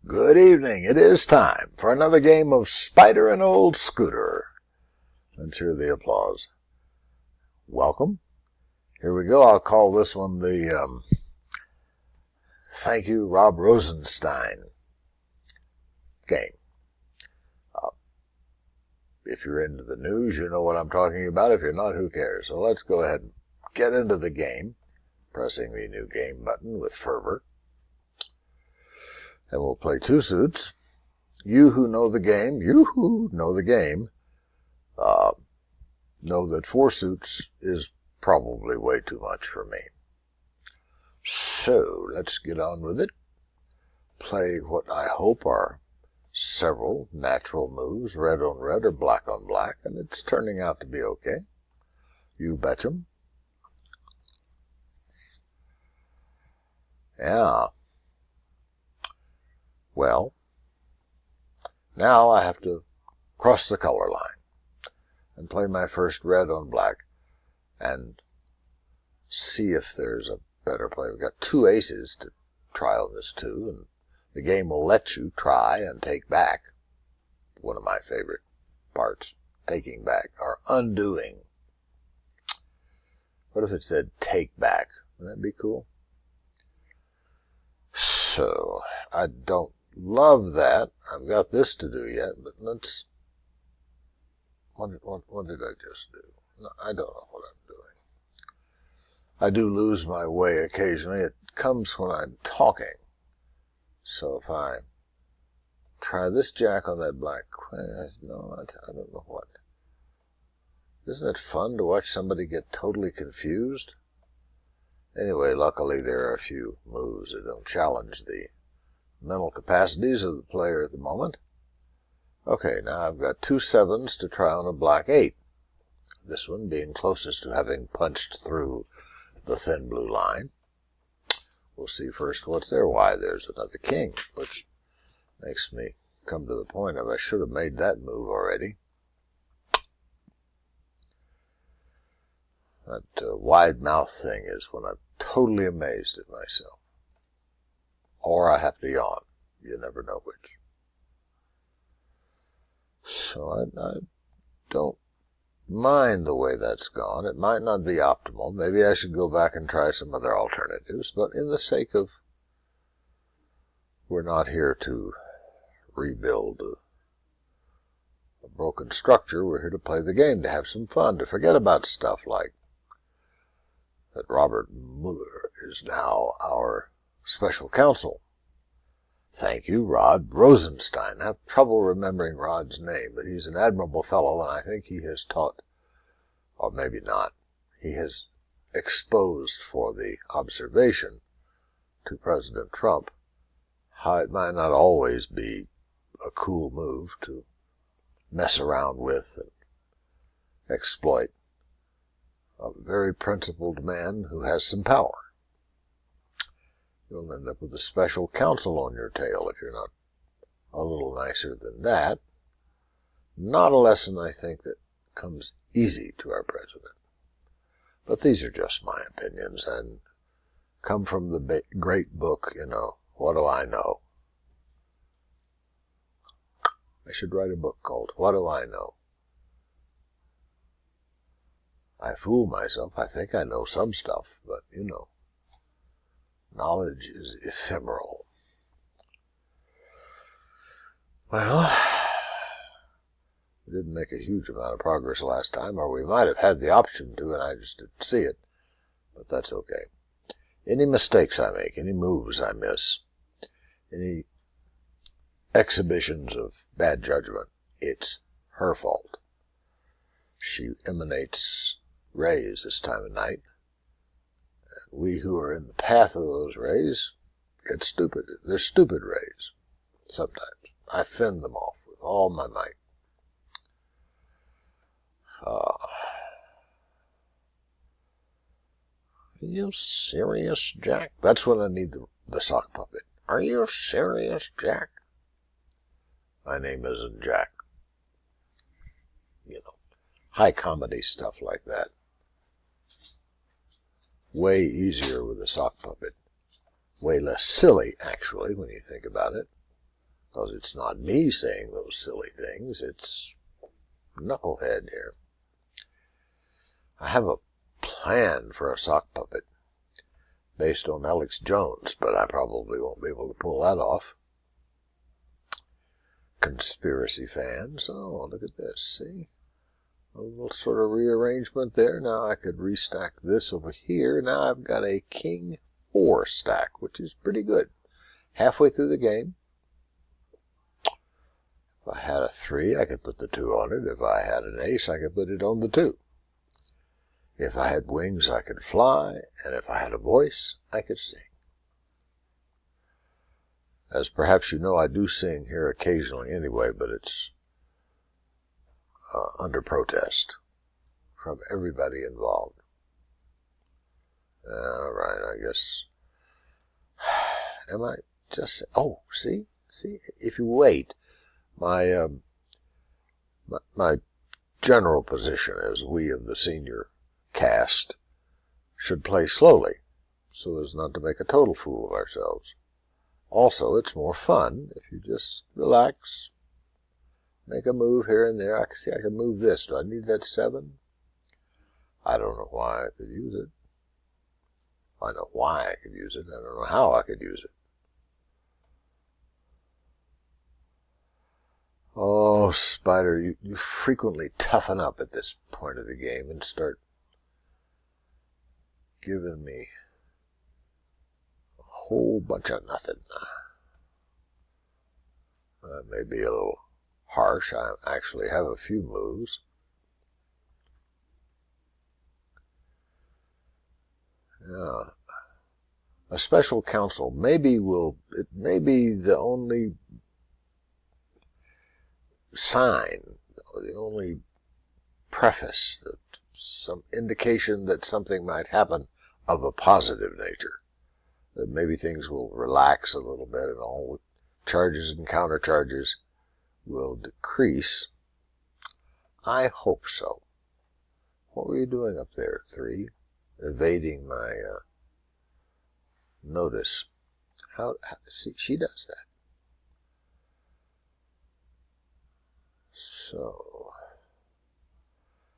Good evening. It is time for another game of Spider and Olde Scooter. Let's hear the applause. Welcome. Here we go. I'll call this one the Thank You, Rob Rosenstein game. If you're into the news, you know what I'm talking about. If you're not, who cares? So let's go ahead and get into the game, pressing the new game button with fervor. And we'll play two suits. You who know the game, know that four suits is probably way too much for me. So let's get on with it. Play what I hope are several natural moves, red on red or black on black, and it's turning out to be okay. You betch'em. Yeah. Well, now I have to cross the color line and play my first red on black and see if there's a better play. We've got two aces to try on this too, and the game will let you try and take back. One of my favorite parts, taking back, or undoing. What if it said take back? Wouldn't that be cool? So, I don't love that. I've got this to do yet, but let's... What did I just do? No, I don't know what I'm doing. I do lose my way occasionally. It comes when I'm talking. So if I try this jack on that black queen, no, I don't know what. Isn't it fun to watch somebody get totally confused? Anyway, luckily there are a few moves that don't challenge the mental capacities of the player at the moment. Okay, now I've got two sevens to try on a black eight. This one being closest to having punched through the thin blue line. We'll see first what's there. Why, there's another king, which makes me come to the point of I should have made that move already. That wide mouth thing is when I'm totally amazed at myself. Or I have to yawn. You never know which. So I don't mind the way that's gone. It might not be optimal. Maybe I should go back and try some other alternatives. But in the sake of, we're not here to rebuild a broken structure. We're here to play the game, to have some fun, to forget about stuff like that Robert Mueller is now our special counsel. Thank you, Rod Rosenstein. I have trouble remembering Rod's name, but he's an admirable fellow, and I think he has taught, or maybe not, he has exposed for the observation to President Trump how it might not always be a cool move to mess around with and exploit a very principled man who has some power. You'll end up with a special counsel on your tail if you're not a little nicer than that. Not a lesson, I think, that comes easy to our president. But these are just my opinions and come from the great book, What Do I Know? I should write a book called What Do I Know? I fool myself. I think I know some stuff, but, knowledge is ephemeral. Well, we didn't make a huge amount of progress last time, or we might have had the option to, and I just didn't see it. But that's okay. Any mistakes I make, any moves I miss, any exhibitions of bad judgment, it's her fault. She emanates rays this time of night. We who are in the path of those rays get stupid. They're stupid rays. Sometimes. I fend them off with all my might. Are you serious, Jack? That's when I need the sock puppet. Are you serious, Jack? My name isn't Jack. High comedy stuff like that. Way easier with a sock puppet. Way less silly, actually, when you think about it. Because it's not me saying those silly things, it's Knucklehead here. I have a plan for a sock puppet based on Alex Jones, but I probably won't be able to pull that off. Conspiracy fans. Oh, look at this, see? A little sort of rearrangement there. Now I could restack this over here. Now I've got a King 4 stack, which is pretty good. Halfway through the game. If I had a 3, I could put the 2 on it. If I had an ace, I could put it on the 2. If I had wings, I could fly. And if I had a voice, I could sing. As perhaps you know, I do sing here occasionally anyway, but it's under protest from everybody involved. All right, I guess. Am I just... Oh, see? See? If you wait, my general position as we of the senior cast should play slowly so as not to make a total fool of ourselves. Also, it's more fun if you just relax, make a move here and there. I can see I can move this. Do I need that 7? I don't know why I could use it. I know why I could use it. I don't know how I could use it. Oh, Spider, you frequently toughen up at this point of the game and start giving me a whole bunch of nothing. That may be a little harsh. I actually have a few moves. Yeah. A special counsel it may be the only sign, or the only preface, that some indication that something might happen of a positive nature. That maybe things will relax a little bit and all the charges and countercharges will decrease. I hope so. What were you doing up there, 3? Evading my notice. See, she does that. So,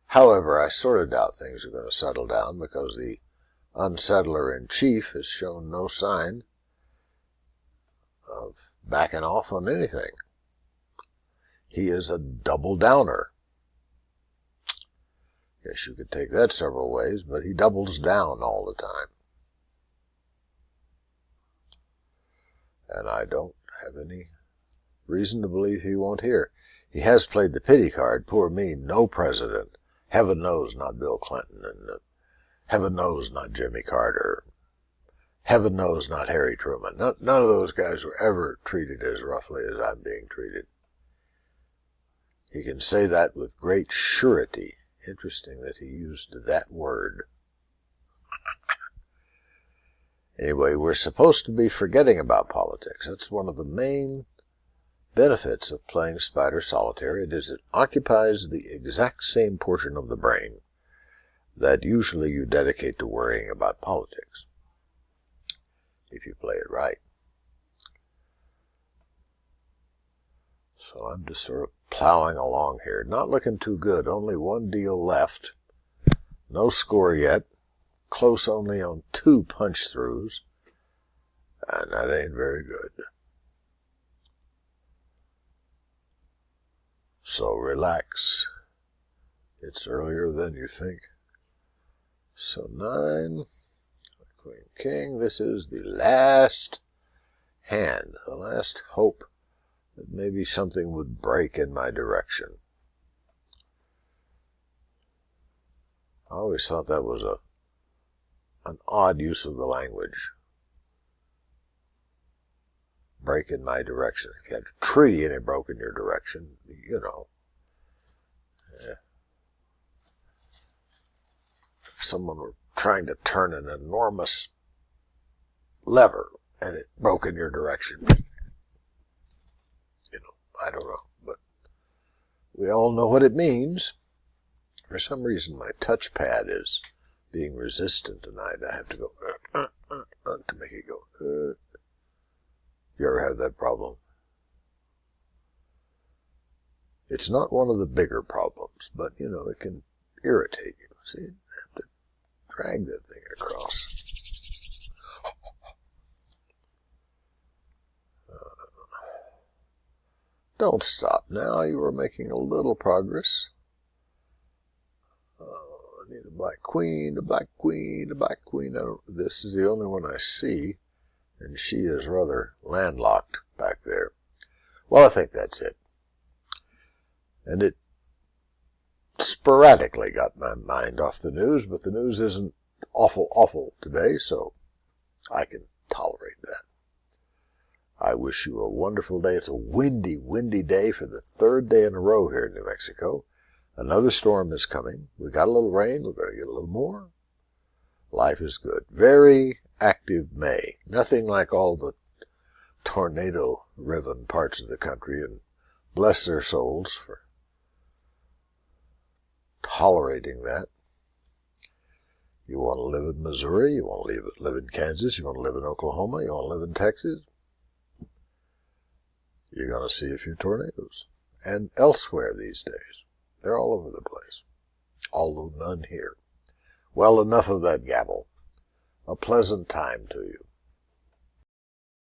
however, I sort of doubt things are going to settle down because the unsettler-in-chief has shown no sign of backing off on anything. He is a double downer. Guess you could take that several ways, but he doubles down all the time. And I don't have any reason to believe he won't hear. He has played the pity card. Poor me, no president. Heaven knows not Bill Clinton, and heaven knows not Jimmy Carter. Heaven knows not Harry Truman. None of those guys were ever treated as roughly as I'm being treated. He can say that with great surety. Interesting that he used that word. Anyway, we're supposed to be forgetting about politics. That's one of the main benefits of playing Spider Solitaire. It occupies the exact same portion of the brain that usually you dedicate to worrying about politics, if you play it right. So I'm just sort of plowing along here. Not looking too good. Only one deal left. No score yet. Close only on 2 punch-throughs. And that ain't very good. So relax. It's earlier than you think. So 9. Queen, King. This is the last hand. The last hope that maybe something would break in my direction. I always thought that was an odd use of the language. Break in my direction. If you had a tree and it broke in your direction, you know. Yeah. If someone were trying to turn an enormous lever and it broke in your direction, I don't know, but we all know what it means. For some reason, my touchpad is being resistant tonight. I have to go to make it go. You ever have that problem? It's not one of the bigger problems, but, it can irritate you. See, you have to drag that thing across. Don't stop now. You are making a little progress. I need a black queen, a black queen, a black queen. This is the only one I see, and she is rather landlocked back there. Well, I think that's it. And it sporadically got my mind off the news, but the news isn't awful today, so I can tolerate that. I wish you a wonderful day. It's a windy day for the third day in a row here in New Mexico. Another storm is coming. We got a little rain. We're going to get a little more. Life is good. Very active May. Nothing like all the tornado-riven parts of the country, and bless their souls for tolerating that. You want to live in Missouri, you want to live in Kansas, you want to live in Oklahoma, you want to live in Texas, you're going to see a few tornadoes. And elsewhere these days. They're all over the place. Although none here. Well, enough of that gabble. A pleasant time to you.